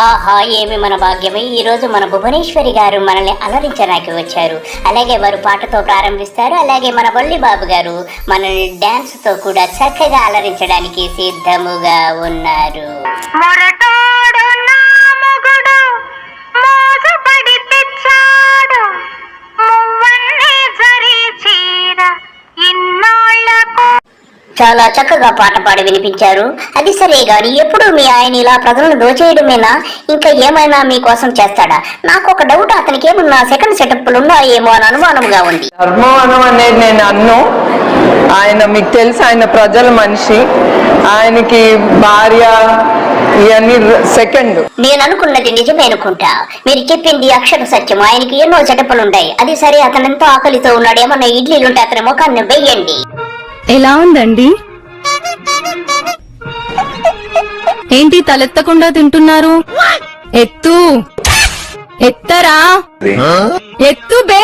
ఆహా, ఏమి మన భాగ్యమే! ఈ రోజు మన భువనేశ్వరి గారు మనల్ని అలరించడానికి వచ్చారు. అలాగే వారు పాటతో ప్రారంభిస్తారు. అలాగే మన వల్లి బాబు గారు మనల్ని డాన్స్ తో కూడా చక్కగా అలరించడానికి సిద్ధముగా ఉన్నారు. చాలా చక్కగా పాట పాడి వినిపించారు. అది సరే గాని ఎప్పుడు మీ ఆయన ఇలా ప్రజలను దోచేయడమేనా? ఇంకా ఏమైనా మీకోసం చేస్తాడా? నాకు ఒక డౌట్, అతనికి ఏమన్నా సెకండ్ సెటప్లు ఉన్నాయేమో అని అనుమానంగా ఉంది. ధర్మవనం అనేది నేను అన్ను. ఆయన మీకు తెలుసు, ఆయన ప్రజల మనిషి. ఆయనకి భార్య ఇవన్నీ సెకండ్. నేను అనుకున్నది నిజమే అనుకుంటా. మీరు చెప్పింది అక్షర సత్యం. ఆయనకి ఎన్నో సెటప్లు ఉన్నాయి. అది సరే, అతను ఎంతో ఆకలితో ఉన్నాడు. ఏమన్నా ఇడ్లీలుంటే అతని ముఖాన్ని వెయ్యండి. ఎలా ఉందండి? ఏంటి తలెత్తకుండా తింటున్నారు? ఎత్తు, ఎత్తరా, ఎత్తు బే,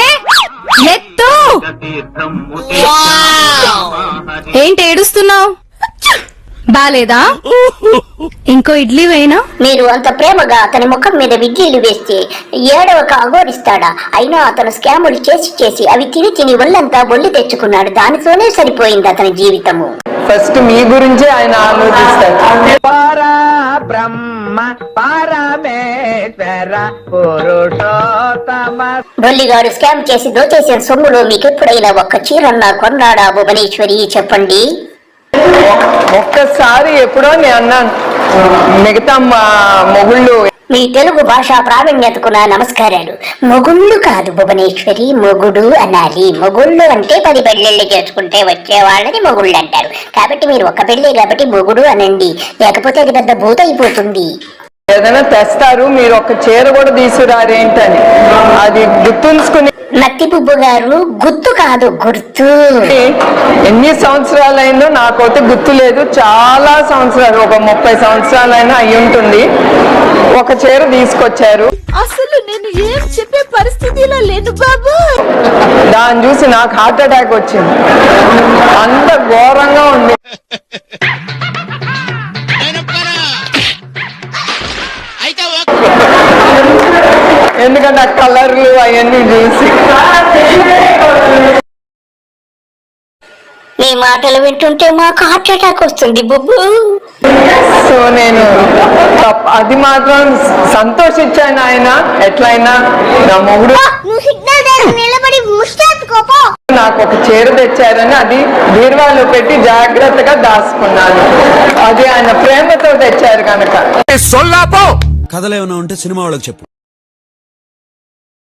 ఎత్తు. ఏంటి ఏడుస్తున్నావు? బాలేదా? ఇంకో ఇడ్లీ వేయనా? మీరు అంత ప్రేమగా అతని ముఖం మీద ఇడ్లీలు వేస్తే ఏడవక అగోరిస్తాడా? అయినా అతను స్కాములు చేసి అవి తిని ఒళ్ళంతా బొల్లి తెచ్చుకున్నాడు. దానితోనే సరిపోయింది అతని జీవితము. ఫస్ట్ మీ గురించే ఆయన ఆలోచిస్తారు. బొల్లిగాడు స్కామ్ చేసి దోచేసిన సొమ్ములో మీకు ఎప్పుడైనా ఒక్క చీరన్నా కొన్నాడా భువనేశ్వరి? చెప్పండి. ఒక్కసారి ఎప్పుడో నేను అన్నాను, మిగతా మొగుళ్ళు. మీ తెలుగు భాషా ప్రావీణ్యతకు నా నమస్కారాలు. మొగుళ్ళు కాదు భువనేశ్వరి, మొగుడు అనాలి. మొగుళ్ళు అంటే 10 పెళ్లిళ్ళు చేసుకుంటే వచ్చే వాళ్ళని మొగుళ్ళు అంటారు. కాబట్టి మీరు ఒక్క పెళ్లి కాబట్టి మొగుడు అనండి, లేకపోతే అది పెద్ద భూత అయిపోతుంది. ఏదైనా తెస్తారు, మీరు ఒక చీర కూడా తీసుకురారేంటని అది గుర్తుంచుకుని. నత్తి పువ్వు గారు, గుర్తు కాదు గుర్తు. ఎన్ని సంవత్సరాలైందో నాకైతే గుర్తు లేదు. చాలా సంవత్సరాలు, ఒక 30 సంవత్సరాలైనా అయి ఉంటుంది. ఒక చీర తీసుకొచ్చారు. అసలు నేను ఏం చెప్పే పరిస్థితిలో లేను బాబు. దాన్ని చూసి నాకు హార్ట్ అటాక్ వచ్చింది. అంత ఘోరంగా ఉంది. ఎందుకంటే ఆ కలర్లు అవన్నీ చూసి. మీ మాటలు వింటుంటే మాకు హార్ట్ అటాక్ వస్తుంది బుబ్బు. సో నేను అది మాత్రం సంతోషించాను. ఆయన ఎట్లయినా నా మొగుడు నాకు ఒక చీర తెచ్చారని అది బీరువాలో పెట్టి జాగ్రత్తగా దాచుకున్నాను. అది ఆయన ప్రేమతో తెచ్చారు కనుక. కథలు ఏమైనా ఉంటే సినిమా వాళ్ళకి చెప్పు.